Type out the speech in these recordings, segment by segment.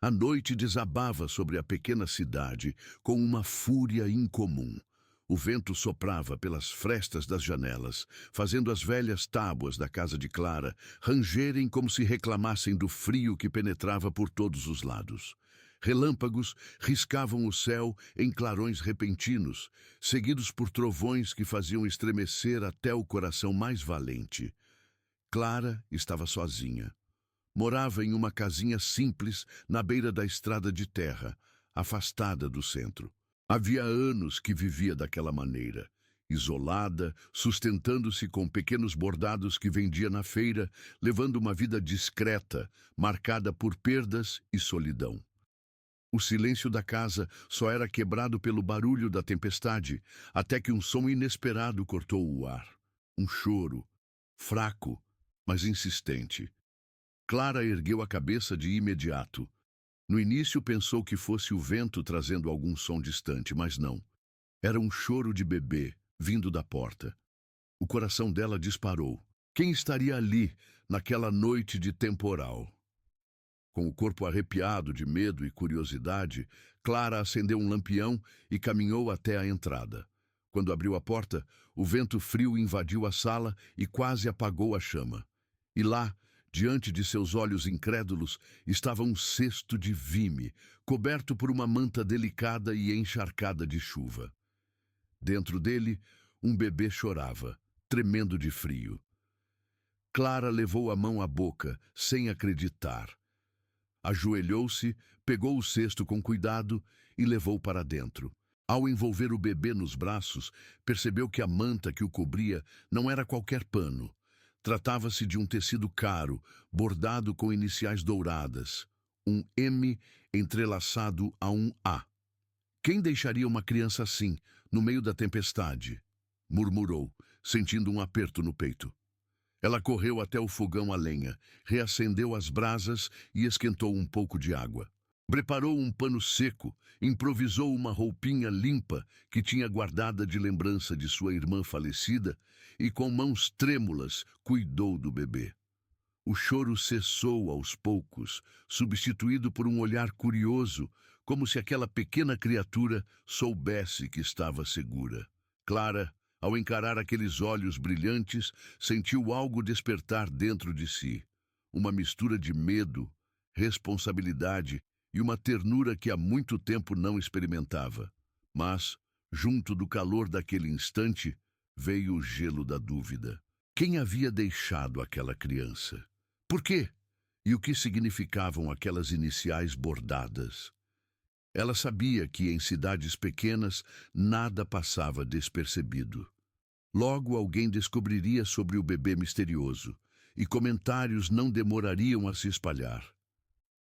A noite desabava sobre a pequena cidade com uma fúria incomum. O vento soprava pelas frestas das janelas, fazendo as velhas tábuas da casa de Clara rangerem como se reclamassem do frio que penetrava por todos os lados. Relâmpagos riscavam o céu em clarões repentinos, seguidos por trovões que faziam estremecer até o coração mais valente. Clara estava sozinha. Morava em uma casinha simples na beira da estrada de terra, afastada do centro. Havia anos que vivia daquela maneira, isolada, sustentando-se com pequenos bordados que vendia na feira, levando uma vida discreta, marcada por perdas e solidão. O silêncio da casa só era quebrado pelo barulho da tempestade, até que um som inesperado cortou o ar. Um choro, fraco, mas insistente. Clara ergueu a cabeça de imediato. No início pensou que fosse o vento trazendo algum som distante, mas não. Era um choro de bebê, vindo da porta. O coração dela disparou. Quem estaria ali, naquela noite de temporal? Com o corpo arrepiado de medo e curiosidade, Clara acendeu um lampião e caminhou até a entrada. Quando abriu a porta, o vento frio invadiu a sala e quase apagou a chama. E lá, diante de seus olhos incrédulos, estava um cesto de vime, coberto por uma manta delicada e encharcada de chuva. Dentro dele, um bebê chorava, tremendo de frio. Clara levou a mão à boca, sem acreditar. Ajoelhou-se, pegou o cesto com cuidado e levou para dentro. Ao envolver o bebê nos braços, percebeu que a manta que o cobria não era qualquer pano. Tratava-se de um tecido caro, bordado com iniciais douradas, um M entrelaçado a um A. Quem deixaria uma criança assim, no meio da tempestade? Murmurou, sentindo um aperto no peito. Ela correu até o fogão a lenha, reacendeu as brasas e esquentou um pouco de água. Preparou um pano seco, improvisou uma roupinha limpa que tinha guardada de lembrança de sua irmã falecida e, com mãos trêmulas, cuidou do bebê. O choro cessou aos poucos, substituído por um olhar curioso, como se aquela pequena criatura soubesse que estava segura. Clara, ao encarar aqueles olhos brilhantes, sentiu algo despertar dentro de si. Uma mistura de medo, responsabilidade e uma ternura que há muito tempo não experimentava. Mas, junto do calor daquele instante, veio o gelo da dúvida. Quem havia deixado aquela criança? Por quê? E o que significavam aquelas iniciais bordadas? Ela sabia que em cidades pequenas nada passava despercebido. Logo alguém descobriria sobre o bebê misterioso, e comentários não demorariam a se espalhar.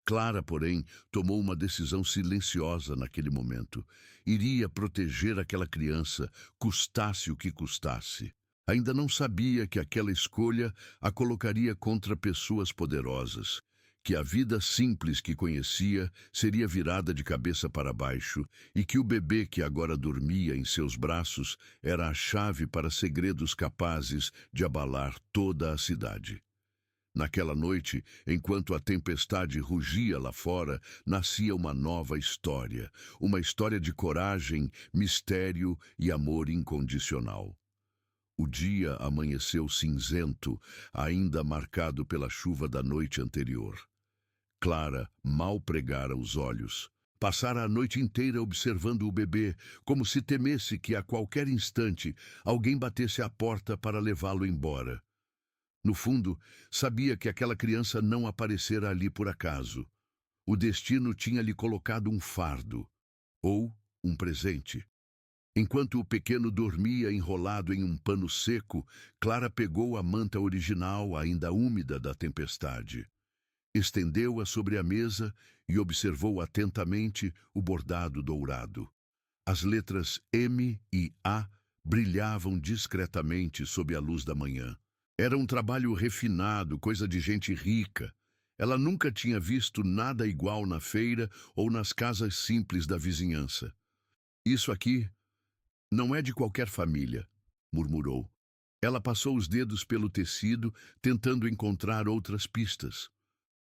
Clara, porém, tomou uma decisão silenciosa naquele momento. Iria proteger aquela criança, custasse o que custasse. Ainda não sabia que aquela escolha a colocaria contra pessoas poderosas, que a vida simples que conhecia seria virada de cabeça para baixo e que o bebê que agora dormia em seus braços era a chave para segredos capazes de abalar toda a cidade. Naquela noite, enquanto a tempestade rugia lá fora, nascia uma nova história, uma história de coragem, mistério e amor incondicional. O dia amanheceu cinzento, ainda marcado pela chuva da noite anterior. Clara mal pregara os olhos. Passara a noite inteira observando o bebê, como se temesse que a qualquer instante alguém batesse à porta para levá-lo embora. No fundo, sabia que aquela criança não aparecera ali por acaso. O destino tinha lhe colocado um fardo, ou um presente. Enquanto o pequeno dormia enrolado em um pano seco, Clara pegou a manta original, ainda úmida da tempestade. Estendeu-a sobre a mesa e observou atentamente o bordado dourado. As letras M e A brilhavam discretamente sob a luz da manhã. Era um trabalho refinado, coisa de gente rica. Ela nunca tinha visto nada igual na feira ou nas casas simples da vizinhança. Isso aqui não é de qualquer família, murmurou. Ela passou os dedos pelo tecido, tentando encontrar outras pistas.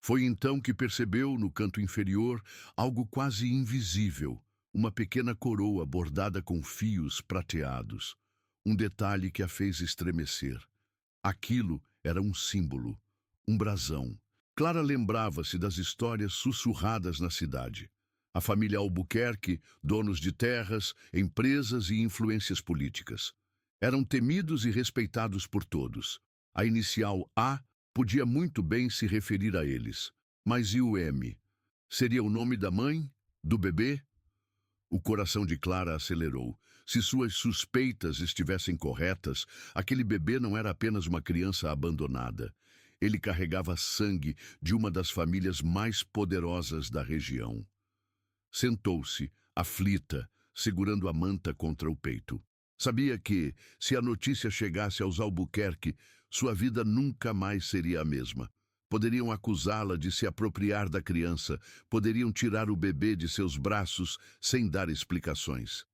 Foi então que percebeu, no canto inferior, algo quase invisível, uma pequena coroa bordada com fios prateados. Um detalhe que a fez estremecer. Aquilo era um símbolo, um brasão. Clara lembrava-se das histórias sussurradas na cidade. A família Albuquerque, donos de terras, empresas e influências políticas. Eram temidos e respeitados por todos. A inicial A podia muito bem se referir a eles. Mas e o M? Seria o nome da mãe? Do bebê? O coração de Clara acelerou. Se suas suspeitas estivessem corretas, aquele bebê não era apenas uma criança abandonada. Ele carregava sangue de uma das famílias mais poderosas da região. Sentou-se, aflita, segurando a manta contra o peito. Sabia que, se a notícia chegasse aos Albuquerque, sua vida nunca mais seria a mesma. Poderiam acusá-la de se apropriar da criança, poderiam tirar o bebê de seus braços sem dar explicações.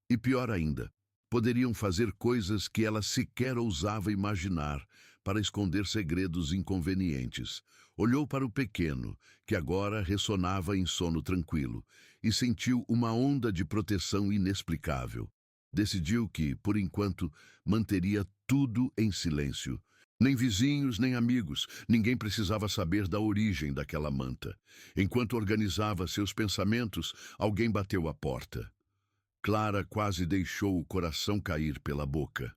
E pior ainda, poderiam fazer coisas que ela sequer ousava imaginar para esconder segredos inconvenientes. Olhou para o pequeno, que agora ressonava em sono tranquilo, e sentiu uma onda de proteção inexplicável. Decidiu que, por enquanto, manteria tudo em silêncio. Nem vizinhos, nem amigos, ninguém precisava saber da origem daquela manta. Enquanto organizava seus pensamentos, alguém bateu à porta. Clara quase deixou o coração cair pela boca.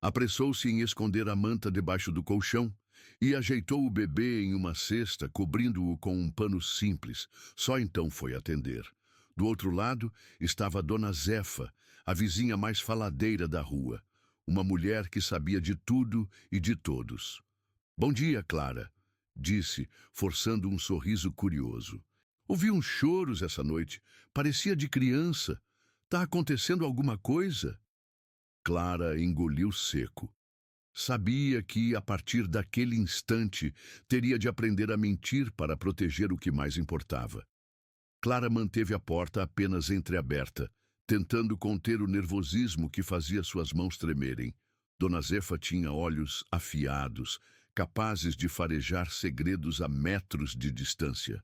Apressou-se em esconder a manta debaixo do colchão e ajeitou o bebê em uma cesta, cobrindo-o com um pano simples. Só então foi atender. Do outro lado estava Dona Zefa, a vizinha mais faladeira da rua. Uma mulher que sabia de tudo e de todos. "Bom dia, Clara", disse, forçando um sorriso curioso. "Ouvi uns choros essa noite. Parecia de criança. Tá acontecendo alguma coisa?" Clara engoliu seco. Sabia que, a partir daquele instante, teria de aprender a mentir para proteger o que mais importava. Clara manteve a porta apenas entreaberta, tentando conter o nervosismo que fazia suas mãos tremerem. Dona Zefa tinha olhos afiados, capazes de farejar segredos a metros de distância.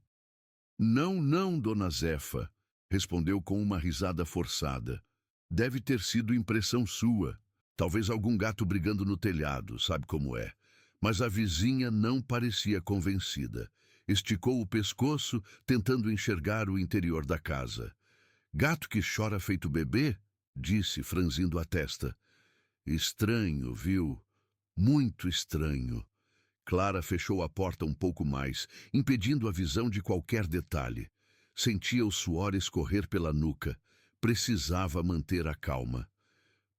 "Não, não, Dona Zefa", respondeu com uma risada forçada. "Deve ter sido impressão sua. Talvez algum gato brigando no telhado, sabe como é." Mas a vizinha não parecia convencida. Esticou o pescoço, tentando enxergar o interior da casa. "Gato que chora feito bebê?", disse, franzindo a testa. "Estranho, viu? Muito estranho." Clara fechou a porta um pouco mais, impedindo a visão de qualquer detalhe. Sentia o suor escorrer pela nuca. Precisava manter a calma.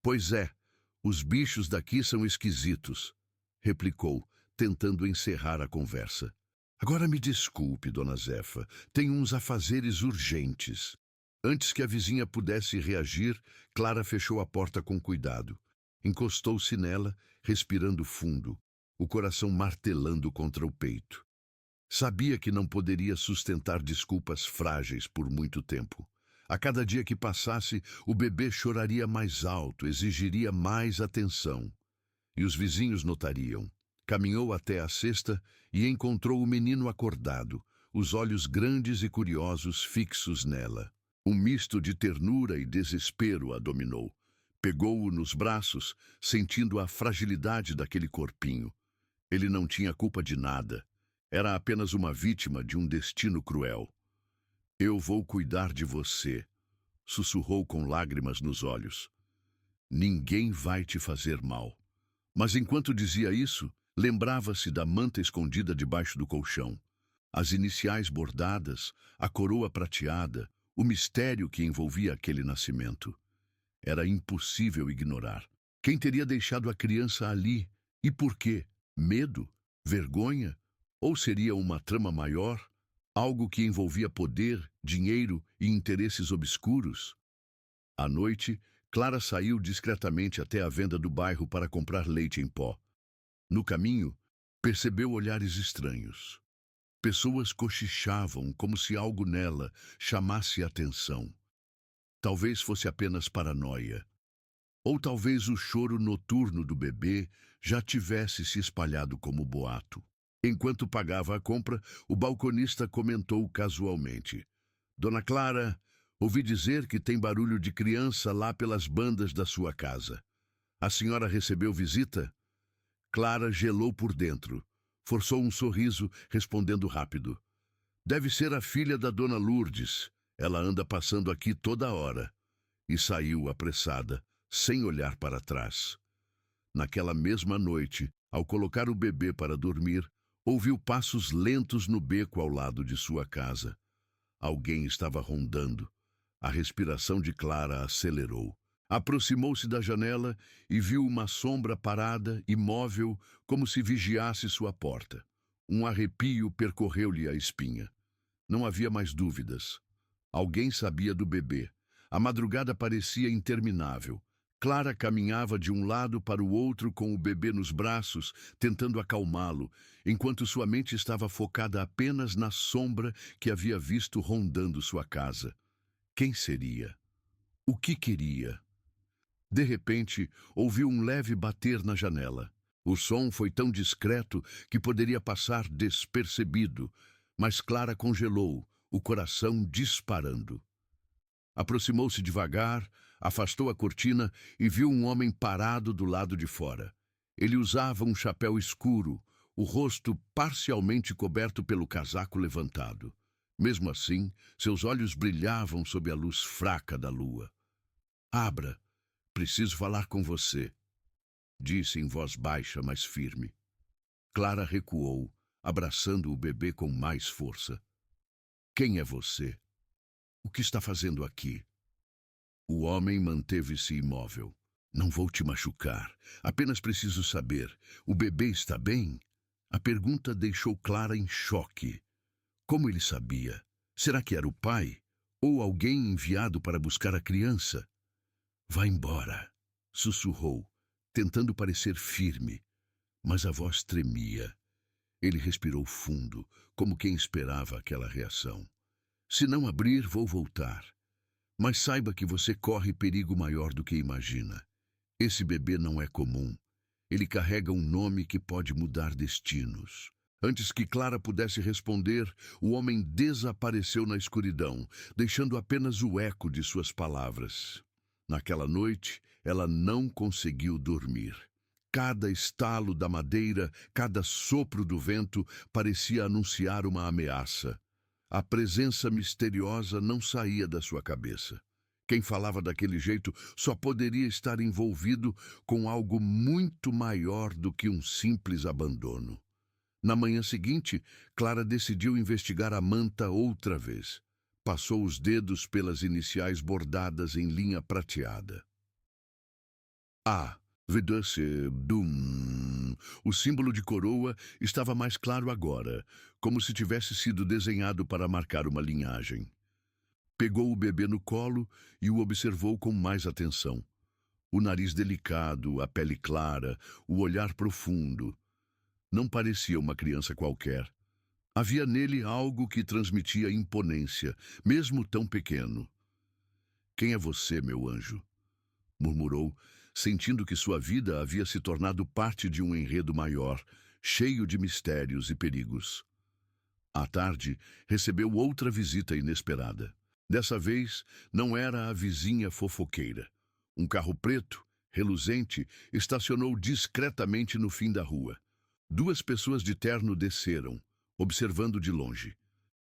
"Pois é, os bichos daqui são esquisitos", replicou, tentando encerrar a conversa. "Agora me desculpe, Dona Zefa, tenho uns afazeres urgentes." Antes que a vizinha pudesse reagir, Clara fechou a porta com cuidado. Encostou-se nela, respirando fundo, o coração martelando contra o peito. Sabia que não poderia sustentar desculpas frágeis por muito tempo. A cada dia que passasse, o bebê choraria mais alto, exigiria mais atenção. E os vizinhos notariam. Caminhou até a cesta e encontrou o menino acordado, os olhos grandes e curiosos fixos nela. Um misto de ternura e desespero a dominou. Pegou-o nos braços, sentindo a fragilidade daquele corpinho. Ele não tinha culpa de nada. Era apenas uma vítima de um destino cruel. "Eu vou cuidar de você", sussurrou com lágrimas nos olhos. "Ninguém vai te fazer mal." Mas enquanto dizia isso, lembrava-se da manta escondida debaixo do colchão. As iniciais bordadas, a coroa prateada, o mistério que envolvia aquele nascimento. Era impossível ignorar. Quem teria deixado a criança ali? E por quê? Medo? Vergonha? Ou seria uma trama maior? Algo que envolvia poder, dinheiro e interesses obscuros? À noite, Clara saiu discretamente até a venda do bairro para comprar leite em pó. No caminho, percebeu olhares estranhos. Pessoas cochichavam como se algo nela chamasse a atenção. Talvez fosse apenas paranoia. Ou talvez o choro noturno do bebê já tivesse se espalhado como boato. Enquanto pagava a compra, o balconista comentou casualmente: Dona Clara, ouvi dizer que tem barulho de criança lá pelas bandas da sua casa. A senhora recebeu visita? Clara gelou por dentro. Forçou um sorriso, respondendo rápido. Deve ser a filha da Dona Lourdes. Ela anda passando aqui toda hora. E saiu apressada, sem olhar para trás. Naquela mesma noite, ao colocar o bebê para dormir, ouviu passos lentos no beco ao lado de sua casa. Alguém estava rondando. A respiração de Clara acelerou. Aproximou-se da janela e viu uma sombra parada, imóvel, como se vigiasse sua porta. Um arrepio percorreu-lhe a espinha. Não havia mais dúvidas. Alguém sabia do bebê. A madrugada parecia interminável. Clara caminhava de um lado para o outro com o bebê nos braços, tentando acalmá-lo, enquanto sua mente estava focada apenas na sombra que havia visto rondando sua casa. Quem seria? O que queria? De repente, ouviu um leve bater na janela. O som foi tão discreto que poderia passar despercebido, mas Clara congelou, o coração disparando. Aproximou-se devagar, afastou a cortina e viu um homem parado do lado de fora. Ele usava um chapéu escuro, o rosto parcialmente coberto pelo casaco levantado. Mesmo assim, seus olhos brilhavam sob a luz fraca da lua. Abra, preciso falar com você, disse em voz baixa, mas firme. Clara recuou, abraçando o bebê com mais força. Quem é você? O que está fazendo aqui? O homem manteve-se imóvel. Não vou te machucar. Apenas preciso saber. O bebê está bem? A pergunta deixou Clara em choque. Como ele sabia? Será que era o pai? Ou alguém enviado para buscar a criança? Vá embora, sussurrou, tentando parecer firme. Mas a voz tremia. Ele respirou fundo, como quem esperava aquela reação. Se não abrir, vou voltar. Mas saiba que você corre perigo maior do que imagina. Esse bebê não é comum. Ele carrega um nome que pode mudar destinos. Antes que Clara pudesse responder, o homem desapareceu na escuridão, deixando apenas o eco de suas palavras. Naquela noite, ela não conseguiu dormir. Cada estalo da madeira, cada sopro do vento parecia anunciar uma ameaça. A presença misteriosa não saía da sua cabeça. Quem falava daquele jeito só poderia estar envolvido com algo muito maior do que um simples abandono. Na manhã seguinte, Clara decidiu investigar a manta outra vez. Passou os dedos pelas iniciais bordadas em linha prateada. A. Vedasse Dum. O símbolo de coroa estava mais claro agora, como se tivesse sido desenhado para marcar uma linhagem. Pegou o bebê no colo e o observou com mais atenção. O nariz delicado, a pele clara, o olhar profundo. Não parecia uma criança qualquer. Havia nele algo que transmitia imponência, mesmo tão pequeno. Quem é você, meu anjo? Murmurou, sentindo que sua vida havia se tornado parte de um enredo maior, cheio de mistérios e perigos. À tarde, recebeu outra visita inesperada. Dessa vez, não era a vizinha fofoqueira. Um carro preto, reluzente, estacionou discretamente no fim da rua. 2 pessoas de terno desceram, observando de longe.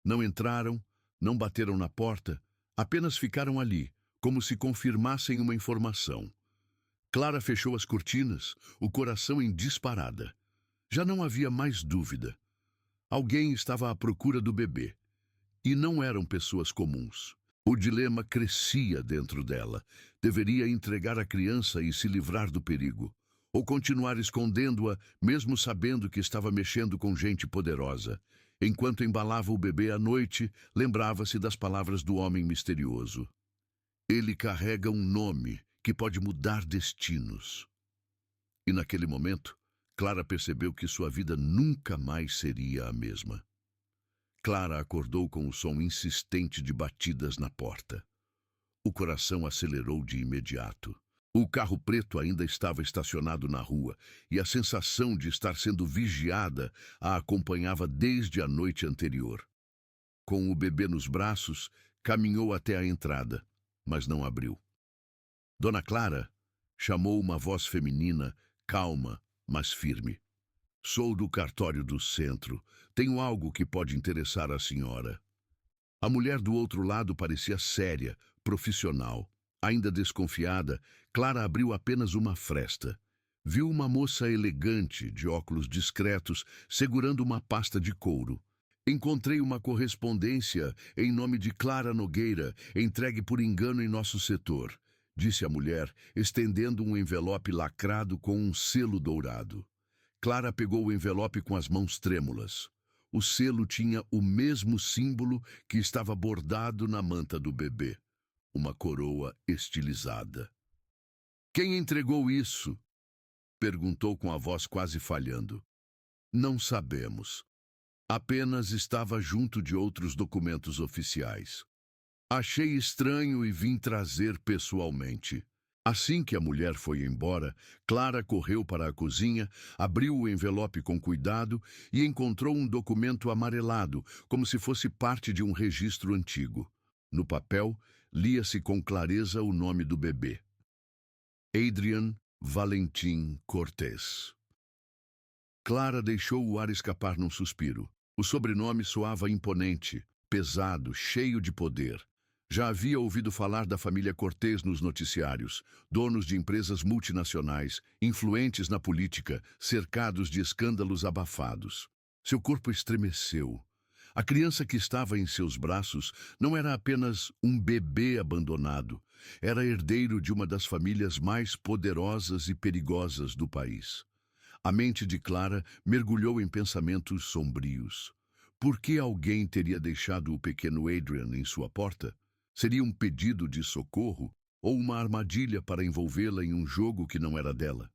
Não entraram, não bateram na porta, apenas ficaram ali, como se confirmassem uma informação. Clara fechou as cortinas, o coração em disparada. Já não havia mais dúvida. Alguém estava à procura do bebê. E não eram pessoas comuns. O dilema crescia dentro dela. Deveria entregar a criança e se livrar do perigo, ou continuar escondendo-a, mesmo sabendo que estava mexendo com gente poderosa. Enquanto embalava o bebê à noite, lembrava-se das palavras do homem misterioso. Ele carrega um nome que pode mudar destinos. E naquele momento, Clara percebeu que sua vida nunca mais seria a mesma. Clara acordou com o som insistente de batidas na porta. O coração acelerou de imediato. O carro preto ainda estava estacionado na rua e a sensação de estar sendo vigiada a acompanhava desde a noite anterior. Com o bebê nos braços, caminhou até a entrada, mas não abriu. Dona Clara chamou uma voz feminina, calma, mas firme. Sou do cartório do centro. Tenho algo que pode interessar a senhora. A mulher do outro lado parecia séria, profissional. Ainda desconfiada, Clara abriu apenas uma fresta. Viu uma moça elegante, de óculos discretos, segurando uma pasta de couro. Encontrei uma correspondência em nome de Clara Nogueira, entregue por engano em nosso setor, disse a mulher, estendendo um envelope lacrado com um selo dourado. Clara pegou o envelope com as mãos trêmulas. O selo tinha o mesmo símbolo que estava bordado na manta do bebê. Uma coroa estilizada. Quem entregou isso? Perguntou com a voz quase falhando. Não sabemos. Apenas estava junto de outros documentos oficiais. Achei estranho e vim trazer pessoalmente. Assim que a mulher foi embora, Clara correu para a cozinha, abriu o envelope com cuidado e encontrou um documento amarelado, como se fosse parte de um registro antigo. No papel, lia-se com clareza o nome do bebê. Adrian Valentim Cortés. Clara deixou o ar escapar num suspiro. O sobrenome soava imponente, pesado, cheio de poder. Já havia ouvido falar da família Cortés nos noticiários, donos de empresas multinacionais, influentes na política, cercados de escândalos abafados. Seu corpo estremeceu. A criança que estava em seus braços não era apenas um bebê abandonado, era herdeiro de uma das famílias mais poderosas e perigosas do país. A mente de Clara mergulhou em pensamentos sombrios. Por que alguém teria deixado o pequeno Adrian em sua porta? Seria um pedido de socorro ou uma armadilha para envolvê-la em um jogo que não era dela?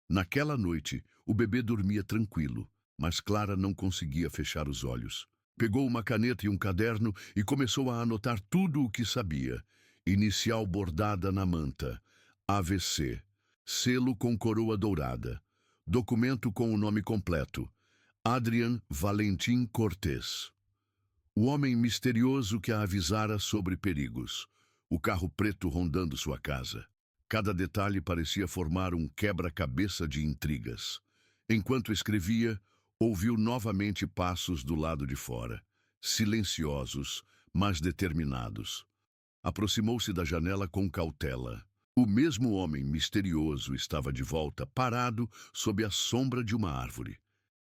Naquela noite, o bebê dormia tranquilo, mas Clara não conseguia fechar os olhos. Pegou uma caneta e um caderno e começou a anotar tudo o que sabia. Inicial bordada na manta, AVC, selo com coroa dourada, documento com o nome completo, Adrian Valentim Cortés. O homem misterioso que a avisara sobre perigos, o carro preto rondando sua casa. Cada detalhe parecia formar um quebra-cabeça de intrigas. Enquanto escrevia, ouviu novamente passos do lado de fora, silenciosos, mas determinados. Aproximou-se da janela com cautela. O mesmo homem misterioso estava de volta, parado sob a sombra de uma árvore.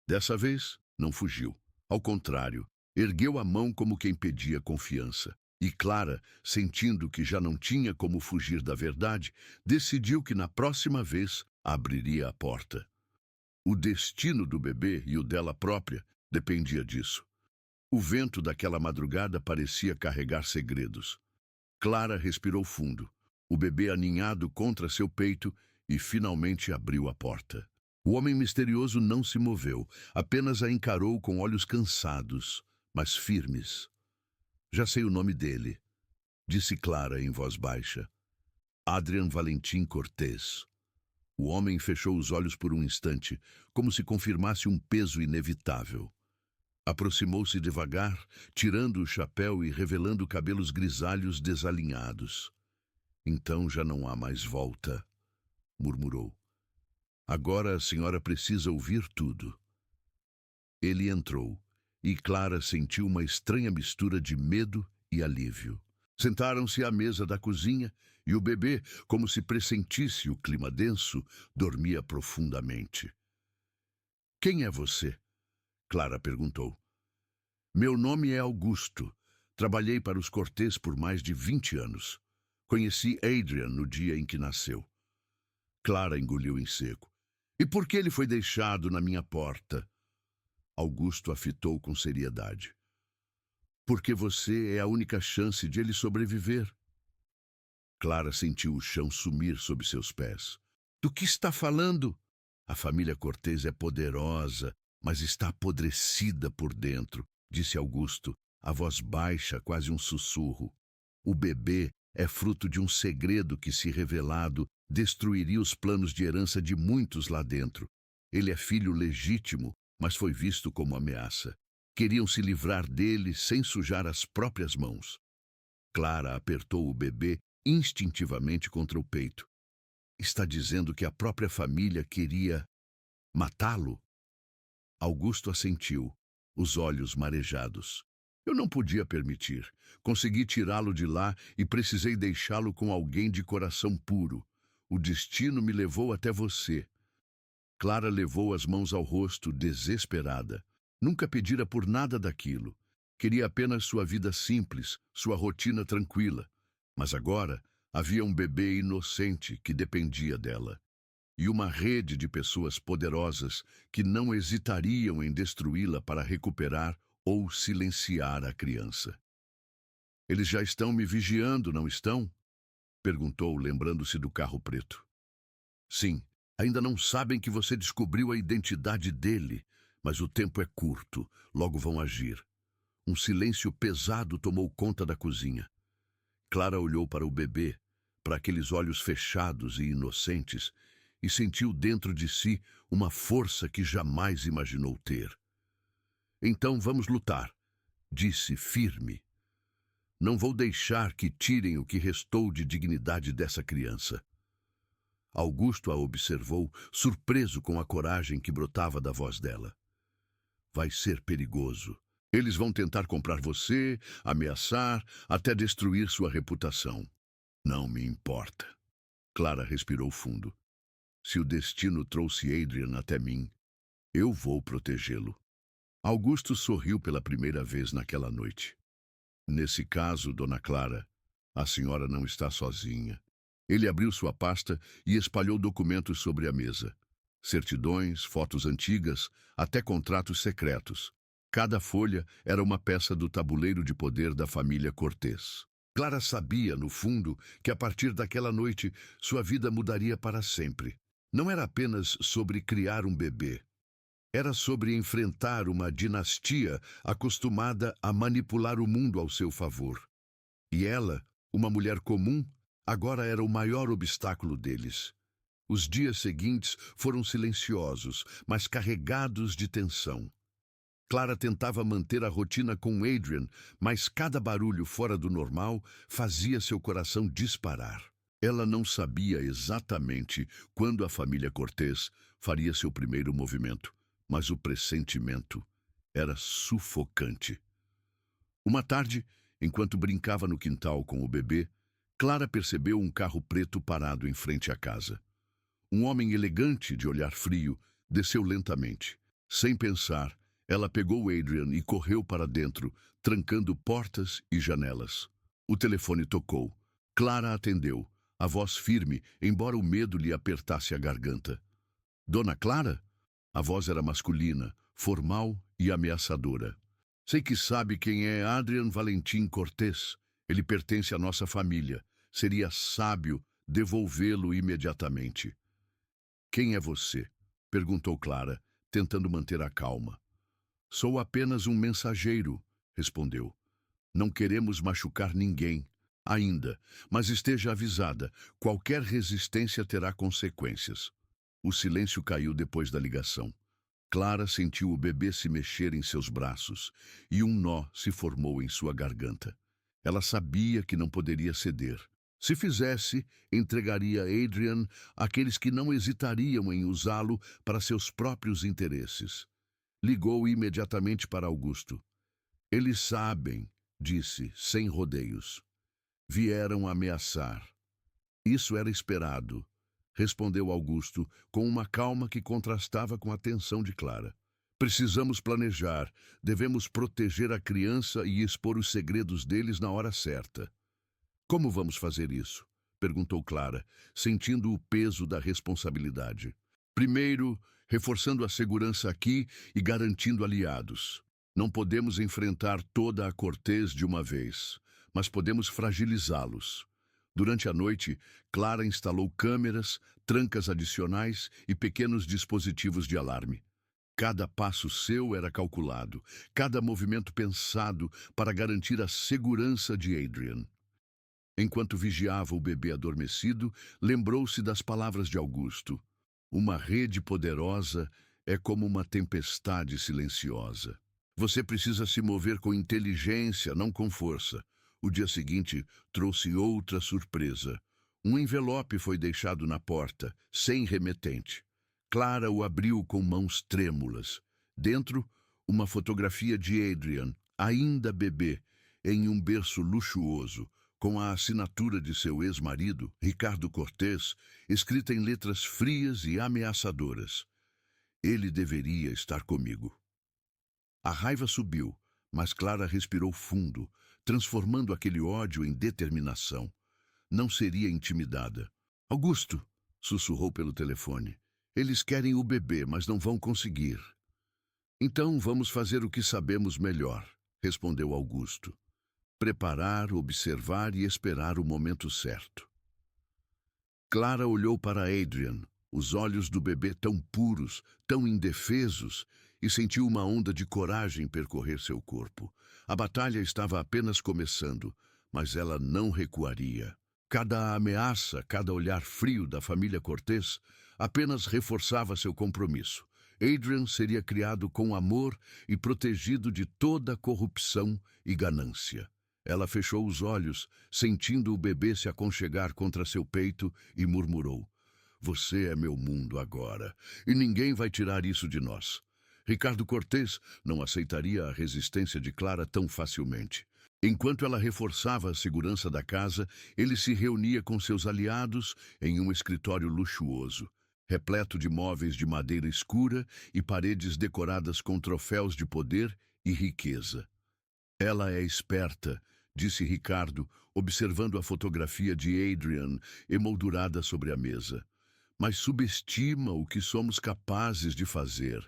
Dessa vez, não fugiu. Ao contrário, ergueu a mão como quem pedia confiança. E Clara, sentindo que já não tinha como fugir da verdade, decidiu que na próxima vez abriria a porta. O destino do bebê e o dela própria dependia disso. O vento daquela madrugada parecia carregar segredos. Clara respirou fundo, o bebê aninhado contra seu peito, e finalmente abriu a porta. O homem misterioso não se moveu, apenas a encarou com olhos cansados, mas firmes. Já sei o nome dele, disse Clara em voz baixa. Adrian Valentim Cortés. O homem fechou os olhos por um instante, como se confirmasse um peso inevitável. Aproximou-se devagar, tirando o chapéu e revelando cabelos grisalhos desalinhados. Então já não há mais volta, murmurou. Agora a senhora precisa ouvir tudo. Ele entrou, e Clara sentiu uma estranha mistura de medo e alívio. Sentaram-se à mesa da cozinha e o bebê, como se pressentisse o clima denso, dormia profundamente. Quem é você? Clara perguntou. Meu nome é Augusto. Trabalhei para os Cortés por mais de 20 anos. Conheci Adrian no dia em que nasceu. Clara engoliu em seco. E por que ele foi deixado na minha porta? Augusto a fitou com seriedade. Porque você é a única chance de ele sobreviver. Clara sentiu o chão sumir sob seus pés. Do que está falando? A família Cortés é poderosa, mas está apodrecida por dentro, disse Augusto, a voz baixa, quase um sussurro. O bebê é fruto de um segredo que, se revelado, destruiria os planos de herança de muitos lá dentro. Ele é filho legítimo, mas foi visto como ameaça. Queriam se livrar dele sem sujar as próprias mãos. Clara apertou o bebê instintivamente contra o peito. Está dizendo que a própria família queria matá-lo? Augusto assentiu, os olhos marejados. Eu não podia permitir. Consegui tirá-lo de lá e precisei deixá-lo com alguém de coração puro. O destino me levou até você. Clara levou as mãos ao rosto, desesperada. Nunca pedira por nada daquilo. Queria apenas sua vida simples, sua rotina tranquila. Mas agora havia um bebê inocente que dependia dela. E uma rede de pessoas poderosas que não hesitariam em destruí-la para recuperar ou silenciar a criança. Eles já estão me vigiando, não estão? Perguntou, lembrando-se do carro preto. Sim, ainda não sabem que você descobriu a identidade dele, mas o tempo é curto, logo vão agir. Um silêncio pesado tomou conta da cozinha. Clara olhou para o bebê, para aqueles olhos fechados e inocentes, e sentiu dentro de si uma força que jamais imaginou ter. Então vamos lutar, disse firme. Não vou deixar que tirem o que restou de dignidade dessa criança. Augusto a observou, surpreso com a coragem que brotava da voz dela. Vai ser perigoso. Eles vão tentar comprar você, ameaçar, até destruir sua reputação. Não me importa. Clara respirou fundo. Se o destino trouxe Adrian até mim, eu vou protegê-lo. Augusto sorriu pela primeira vez naquela noite. Nesse caso, dona Clara, a senhora não está sozinha. Ele abriu sua pasta e espalhou documentos sobre a mesa. Certidões, fotos antigas, até contratos secretos. Cada folha era uma peça do tabuleiro de poder da família Cortés. Clara sabia, no fundo, que a partir daquela noite sua vida mudaria para sempre. Não era apenas sobre criar um bebê. Era sobre enfrentar uma dinastia acostumada a manipular o mundo ao seu favor. E ela, uma mulher comum, agora era o maior obstáculo deles. Os dias seguintes foram silenciosos, mas carregados de tensão. Clara tentava manter a rotina com Adrian, mas cada barulho fora do normal fazia seu coração disparar. Ela não sabia exatamente quando a família Cortés faria seu primeiro movimento, mas o pressentimento era sufocante. Uma tarde, enquanto brincava no quintal com o bebê, Clara percebeu um carro preto parado em frente à casa. Um homem elegante, de olhar frio, desceu lentamente. Sem pensar, ela pegou Adrian e correu para dentro, trancando portas e janelas. O telefone tocou. Clara atendeu, a voz firme, embora o medo lhe apertasse a garganta. Dona Clara? A voz era masculina, formal e ameaçadora. Sei que sabe quem é Adrian Valentim Cortés. Ele pertence à nossa família. Seria sábio devolvê-lo imediatamente. Quem é você? Perguntou Clara, tentando manter a calma. Sou apenas um mensageiro, respondeu. Não queremos machucar ninguém, ainda, mas esteja avisada, qualquer resistência terá consequências. O silêncio caiu depois da ligação. Clara sentiu o bebê se mexer em seus braços e um nó se formou em sua garganta. Ela sabia que não poderia ceder. Se fizesse, entregaria Adrian àqueles que não hesitariam em usá-lo para seus próprios interesses. Ligou imediatamente para Augusto. Eles sabem, disse, sem rodeios. Vieram ameaçar. Isso era esperado, respondeu Augusto, com uma calma que contrastava com a tensão de Clara. Precisamos planejar, devemos proteger a criança e expor os segredos deles na hora certa. Como vamos fazer isso? Perguntou Clara, sentindo o peso da responsabilidade. Primeiro, reforçando a segurança aqui e garantindo aliados. Não podemos enfrentar toda a Cortés de uma vez, mas podemos fragilizá-los. Durante a noite, Clara instalou câmeras, trancas adicionais e pequenos dispositivos de alarme. Cada passo seu era calculado, cada movimento pensado para garantir a segurança de Adrian. Enquanto vigiava o bebê adormecido, lembrou-se das palavras de Augusto. Uma rede poderosa é como uma tempestade silenciosa. Você precisa se mover com inteligência, não com força. O dia seguinte trouxe outra surpresa. Um envelope foi deixado na porta, sem remetente. Clara o abriu com mãos trêmulas. Dentro, uma fotografia de Adrian, ainda bebê, em um berço luxuoso, com a assinatura de seu ex-marido, Ricardo Cortez, escrita em letras frias e ameaçadoras. Ele deveria estar comigo. A raiva subiu, mas Clara respirou fundo, transformando aquele ódio em determinação. Não seria intimidada. Augusto, sussurrou pelo telefone. Eles querem o bebê, mas não vão conseguir. Então vamos fazer o que sabemos melhor, respondeu Augusto. Preparar, observar e esperar o momento certo. Clara olhou para Adrian, os olhos do bebê tão puros, tão indefesos, e sentiu uma onda de coragem percorrer seu corpo. A batalha estava apenas começando, mas ela não recuaria. Cada ameaça, cada olhar frio da família Cortez apenas reforçava seu compromisso. Adrian seria criado com amor e protegido de toda corrupção e ganância. Ela fechou os olhos, sentindo o bebê se aconchegar contra seu peito, e murmurou: Você é meu mundo agora, e ninguém vai tirar isso de nós. Ricardo Cortez não aceitaria a resistência de Clara tão facilmente. Enquanto ela reforçava a segurança da casa, ele se reunia com seus aliados em um escritório luxuoso, repleto de móveis de madeira escura e paredes decoradas com troféus de poder e riqueza. Ela é esperta, disse Ricardo, observando a fotografia de Adrian emoldurada sobre a mesa. Mas subestima o que somos capazes de fazer.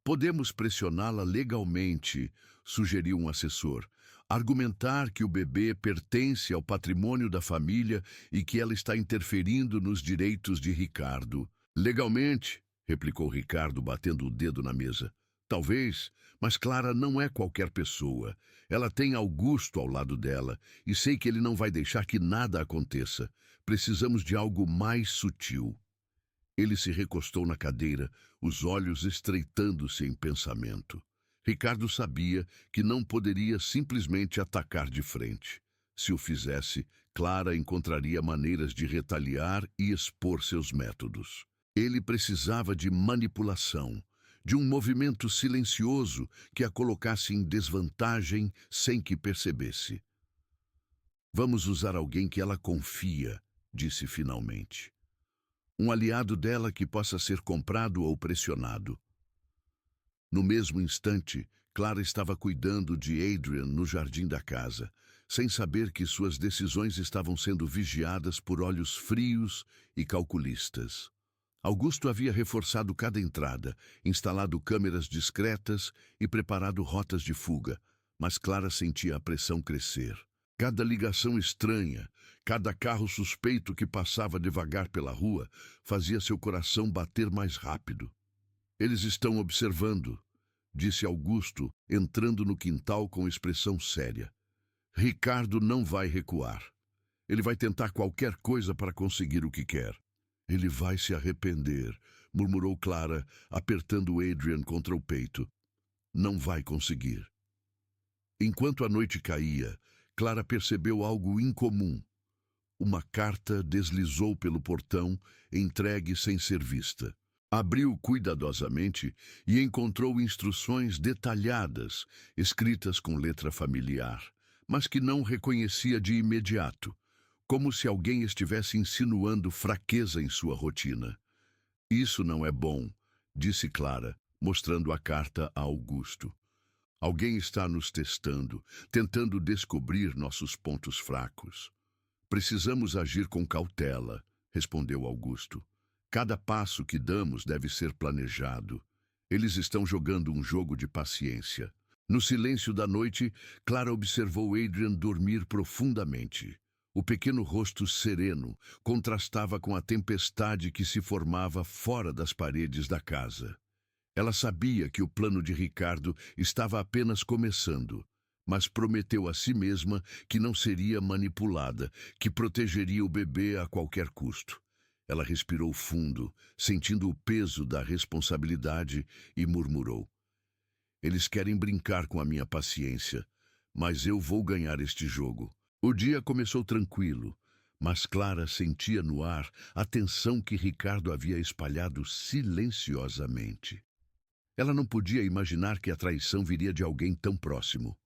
Podemos pressioná-la legalmente, sugeriu um assessor. Argumentar que o bebê pertence ao patrimônio da família e que ela está interferindo nos direitos de Ricardo. Legalmente, replicou Ricardo, batendo o dedo na mesa. Talvez, mas Clara não é qualquer pessoa. Ela tem Augusto ao lado dela e sei que ele não vai deixar que nada aconteça. Precisamos de algo mais sutil. Ele se recostou na cadeira, os olhos estreitando-se em pensamento. Ricardo sabia que não poderia simplesmente atacar de frente. Se o fizesse, Clara encontraria maneiras de retaliar e expor seus métodos. Ele precisava de manipulação, de um movimento silencioso que a colocasse em desvantagem sem que percebesse. Vamos usar alguém que ela confia, disse finalmente. Um aliado dela que possa ser comprado ou pressionado. No mesmo instante, Clara estava cuidando de Adrian no jardim da casa, sem saber que suas decisões estavam sendo vigiadas por olhos frios e calculistas. Augusto havia reforçado cada entrada, instalado câmeras discretas e preparado rotas de fuga, mas Clara sentia a pressão crescer. Cada ligação estranha, cada carro suspeito que passava devagar pela rua, fazia seu coração bater mais rápido. Eles estão observando, disse Augusto, entrando no quintal com expressão séria. Ricardo não vai recuar. Ele vai tentar qualquer coisa para conseguir o que quer. Ele vai se arrepender, murmurou Clara, apertando Adrian contra o peito. Não vai conseguir. Enquanto a noite caía, Clara percebeu algo incomum. Uma carta deslizou pelo portão, entregue sem ser vista. Abriu cuidadosamente e encontrou instruções detalhadas, escritas com letra familiar, mas que não reconhecia de imediato, como se alguém estivesse insinuando fraqueza em sua rotina. Isso não é bom, disse Clara, mostrando a carta a Augusto. Alguém está nos testando, tentando descobrir nossos pontos fracos. Precisamos agir com cautela, respondeu Augusto. Cada passo que damos deve ser planejado. Eles estão jogando um jogo de paciência. No silêncio da noite, Clara observou Adrian dormir profundamente. O pequeno rosto sereno contrastava com a tempestade que se formava fora das paredes da casa. Ela sabia que o plano de Ricardo estava apenas começando, mas prometeu a si mesma que não seria manipulada, que protegeria o bebê a qualquer custo. Ela respirou fundo, sentindo o peso da responsabilidade, e murmurou: Eles querem brincar com a minha paciência, mas eu vou ganhar este jogo. O dia começou tranquilo, mas Clara sentia no ar a tensão que Ricardo havia espalhado silenciosamente. Ela não podia imaginar que a traição viria de alguém tão próximo.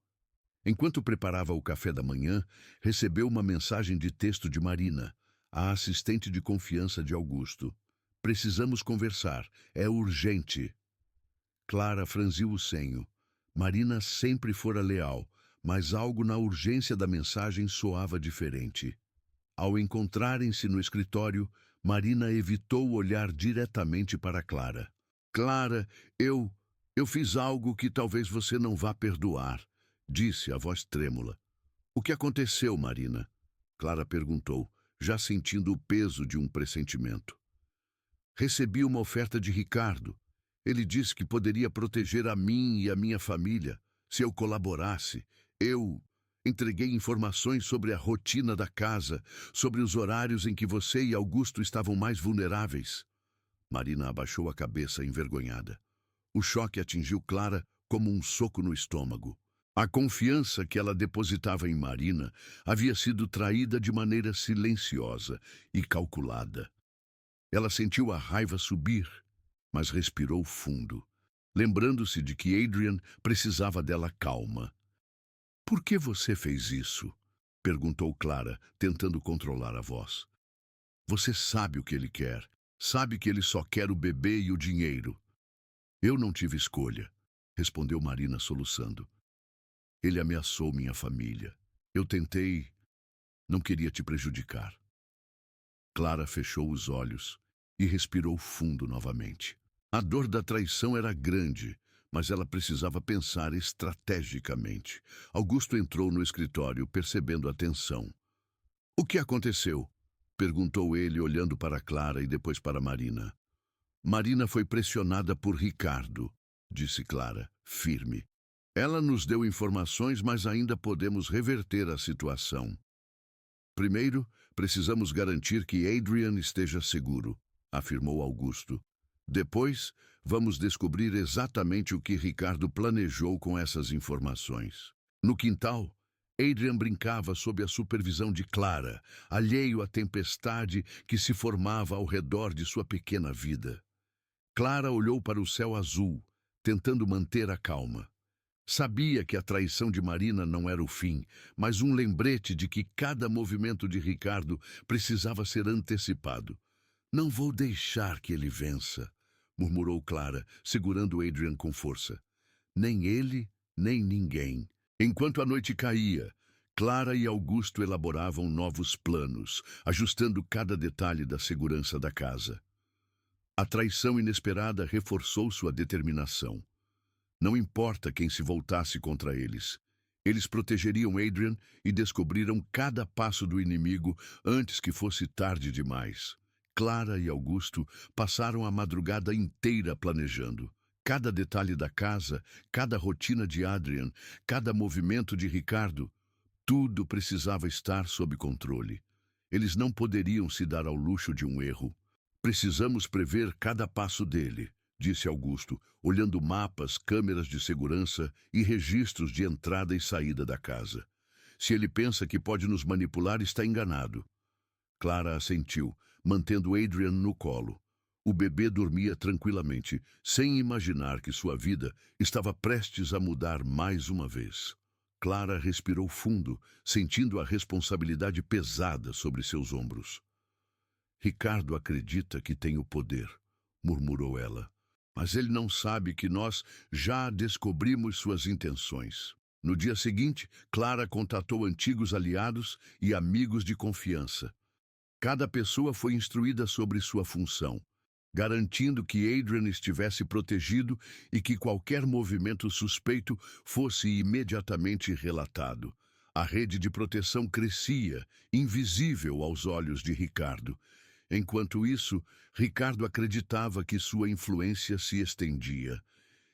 Enquanto preparava o café da manhã, recebeu uma mensagem de texto de Marina, a assistente de confiança de Augusto. Precisamos conversar. É urgente. Clara franziu o senho. Marina sempre fora leal, mas algo na urgência da mensagem soava diferente. Ao encontrarem-se no escritório, Marina evitou olhar diretamente para Clara. Clara, eu fiz algo que talvez você não vá perdoar, disse a voz trêmula. O que aconteceu, Marina? Clara perguntou, já sentindo o peso de um pressentimento. Recebi uma oferta de Ricardo. Ele disse que poderia proteger a mim e a minha família se eu colaborasse. Eu entreguei informações sobre a rotina da casa, sobre os horários em que você e Augusto estavam mais vulneráveis. Marina abaixou a cabeça envergonhada. O choque atingiu Clara como um soco no estômago. A confiança que ela depositava em Marina havia sido traída de maneira silenciosa e calculada. Ela sentiu a raiva subir, mas respirou fundo, lembrando-se de que Adrian precisava dela calma. Por que você fez isso? Perguntou Clara, tentando controlar a voz. Você sabe o que ele quer. Sabe que ele só quer o bebê e o dinheiro. Eu não tive escolha, respondeu Marina soluçando. Ele ameaçou minha família. Eu tentei. Não queria te prejudicar. Clara fechou os olhos e respirou fundo novamente. A dor da traição era grande, mas ela precisava pensar estrategicamente. Augusto entrou no escritório, percebendo a tensão. O que aconteceu? Perguntou ele, olhando para Clara e depois para Marina. Marina foi pressionada por Ricardo, disse Clara, firme. Ela nos deu informações, mas ainda podemos reverter a situação. Primeiro, precisamos garantir que Adrian esteja seguro, afirmou Augusto. Depois, vamos descobrir exatamente o que Ricardo planejou com essas informações. No quintal, Adrian brincava sob a supervisão de Clara, alheio à tempestade que se formava ao redor de sua pequena vida. Clara olhou para o céu azul, tentando manter a calma. Sabia que a traição de Marina não era o fim, mas um lembrete de que cada movimento de Ricardo precisava ser antecipado. Não vou deixar que ele vença, murmurou Clara, segurando Adrian com força. Nem ele, nem ninguém. Enquanto a noite caía, Clara e Augusto elaboravam novos planos, ajustando cada detalhe da segurança da casa. A traição inesperada reforçou sua determinação. Não importa quem se voltasse contra eles. Eles protegeriam Adrian e descobriram cada passo do inimigo antes que fosse tarde demais. Clara e Augusto passaram a madrugada inteira planejando. Cada detalhe da casa, cada rotina de Adrian, cada movimento de Ricardo, tudo precisava estar sob controle. Eles não poderiam se dar ao luxo de um erro. Precisamos prever cada passo dele, disse Augusto, olhando mapas, câmeras de segurança e registros de entrada e saída da casa. Se ele pensa que pode nos manipular, está enganado. Clara assentiu, mantendo Adrian no colo. O bebê dormia tranquilamente, sem imaginar que sua vida estava prestes a mudar mais uma vez. Clara respirou fundo, sentindo a responsabilidade pesada sobre seus ombros. Ricardo acredita que tem o poder, murmurou ela. Mas ele não sabe que nós já descobrimos suas intenções. No dia seguinte, Clara contatou antigos aliados e amigos de confiança. Cada pessoa foi instruída sobre sua função, garantindo que Adrian estivesse protegido e que qualquer movimento suspeito fosse imediatamente relatado. A rede de proteção crescia, invisível aos olhos de Ricardo. Enquanto isso, Ricardo acreditava que sua influência se estendia.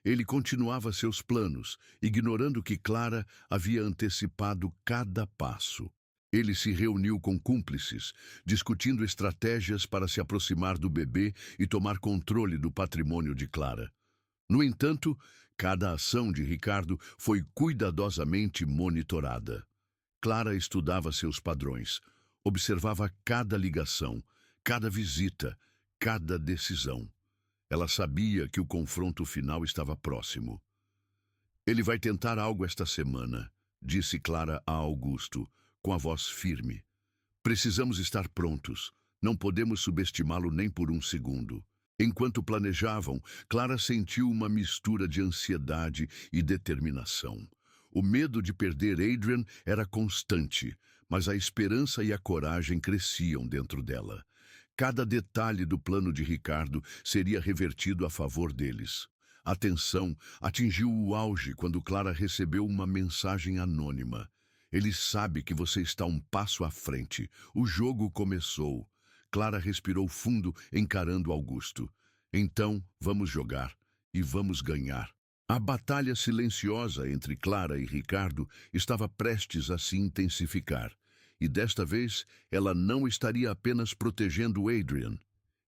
Ele continuava seus planos, ignorando que Clara havia antecipado cada passo. Ele se reuniu com cúmplices, discutindo estratégias para se aproximar do bebê e tomar controle do patrimônio de Clara. No entanto, cada ação de Ricardo foi cuidadosamente monitorada. Clara estudava seus padrões, observava cada ligação, cada visita, cada decisão. Ela sabia que o confronto final estava próximo. Ele vai tentar algo esta semana, disse Clara a Augusto, com a voz firme. Precisamos estar prontos. Não podemos subestimá-lo nem por um segundo. Enquanto planejavam, Clara sentiu uma mistura de ansiedade e determinação. O medo de perder Adrian era constante, mas a esperança e a coragem cresciam dentro dela. Cada detalhe do plano de Ricardo seria revertido a favor deles. A tensão atingiu o auge quando Clara recebeu uma mensagem anônima. Ele sabe que você está um passo à frente. O jogo começou. Clara respirou fundo, encarando Augusto. Então, vamos jogar e vamos ganhar. A batalha silenciosa entre Clara e Ricardo estava prestes a se intensificar. E desta vez, ela não estaria apenas protegendo Adrian.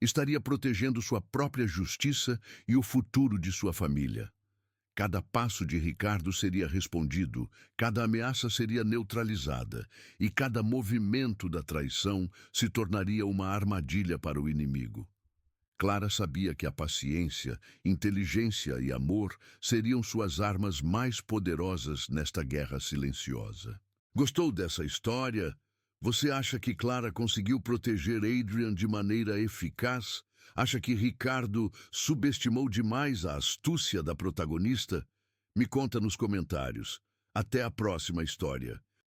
Estaria protegendo sua própria justiça e o futuro de sua família. Cada passo de Ricardo seria respondido, cada ameaça seria neutralizada, e cada movimento da traição se tornaria uma armadilha para o inimigo. Clara sabia que a paciência, inteligência e amor seriam suas armas mais poderosas nesta guerra silenciosa. Gostou dessa história? Você acha que Clara conseguiu proteger Adrian de maneira eficaz? Acha que Ricardo subestimou demais a astúcia da protagonista? Me conta nos comentários. Até a próxima história.